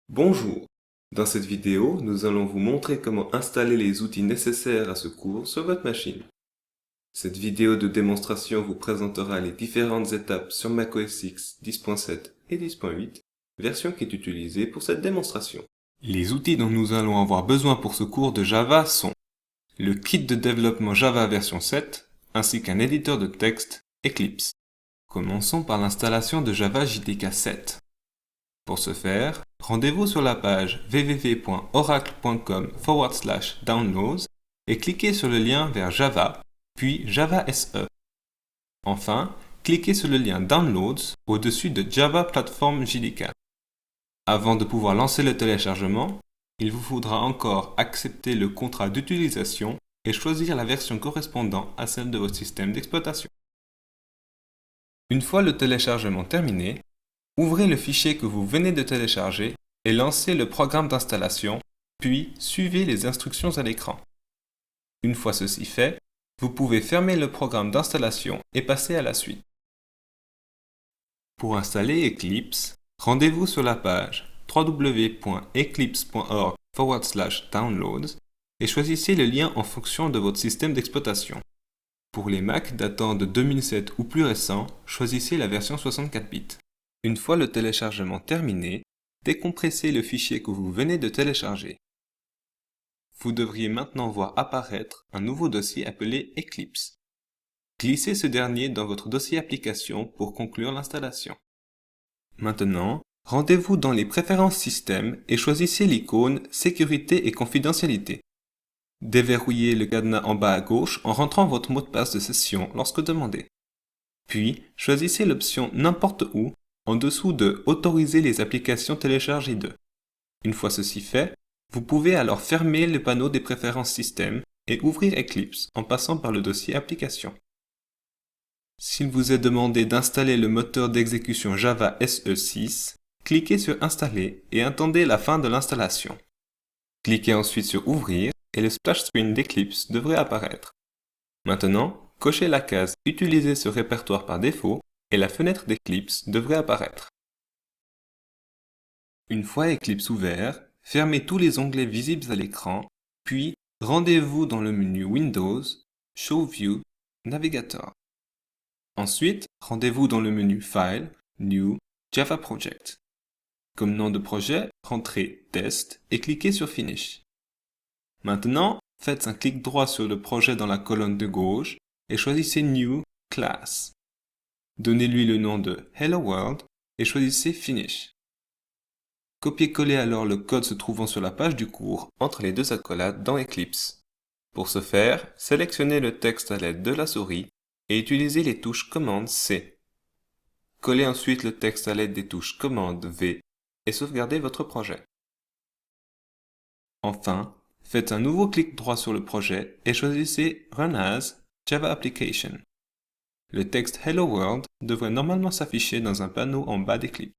Bonjour, dans cette vidéo, nous allons vous montrer comment installer les outils nécessaires à ce cours sur votre machine. Cette vidéo de démonstration vous présentera les différentes étapes sur macOS X 10.7 et 10.8, version qui est utilisée pour cette démonstration. Les outils dont nous allons avoir besoin pour ce cours de Java sont le kit de développement Java version 7, ainsi qu'un éditeur de texte Eclipse. Commençons par l'installation de Java JDK 7. Pour ce faire, rendez-vous sur la page www.oracle.com/downloads et cliquez sur le lien vers Java, puis Java SE. Enfin, cliquez sur le lien Downloads au-dessus de Java Platform JDK. Avant de pouvoir lancer le téléchargement, il vous faudra encore accepter le contrat d'utilisation et choisir la version correspondant à celle de votre système d'exploitation. Une fois le téléchargement terminé, ouvrez le fichier que vous venez de télécharger et lancez le programme d'installation, puis suivez les instructions à l'écran. Une fois ceci fait, vous pouvez fermer le programme d'installation et passer à la suite. Pour installer Eclipse, rendez-vous sur la page www.eclipse.org/downloads et choisissez le lien en fonction de votre système d'exploitation. Pour les Mac datant de 2007 ou plus récents, choisissez la version 64 bits. Une fois le téléchargement terminé, décompressez le fichier que vous venez de télécharger. Vous devriez maintenant voir apparaître un nouveau dossier appelé Eclipse. Glissez ce dernier dans votre dossier application pour conclure l'installation. Maintenant, rendez-vous dans les préférences système et choisissez l'icône Sécurité et confidentialité. Déverrouillez le cadenas en bas à gauche en rentrant votre mot de passe de session lorsque demandé. Puis, choisissez l'option N'importe où en dessous de Autoriser les applications téléchargées de. Une fois ceci fait, vous pouvez alors fermer le panneau des préférences système et ouvrir Eclipse en passant par le dossier application. S'il vous est demandé d'installer le moteur d'exécution Java SE6, cliquez sur Installer et attendez la fin de l'installation. Cliquez ensuite sur Ouvrir et le splash screen d'Eclipse devrait apparaître. Maintenant, cochez la case Utiliser ce répertoire par défaut et la fenêtre d'Eclipse devrait apparaître. Une fois Eclipse ouvert, fermez tous les onglets visibles à l'écran, puis rendez-vous dans le menu Windows, Show View, Navigator. Ensuite, rendez-vous dans le menu File, New, Java Project. Comme nom de projet, rentrez Test et cliquez sur Finish. Maintenant, faites un clic droit sur le projet dans la colonne de gauche et choisissez New Class. Donnez-lui le nom de Hello World et choisissez Finish. Copiez-collez alors le code se trouvant sur la page du cours entre les deux accolades dans Eclipse. Pour ce faire, sélectionnez le texte à l'aide de la souris et utilisez les touches Commande C. Collez ensuite le texte à l'aide des touches Commande V et sauvegardez votre projet. Enfin, faites un nouveau clic droit sur le projet et choisissez Run as Java Application. Le texte Hello World devrait normalement s'afficher dans un panneau en bas d'Eclipse.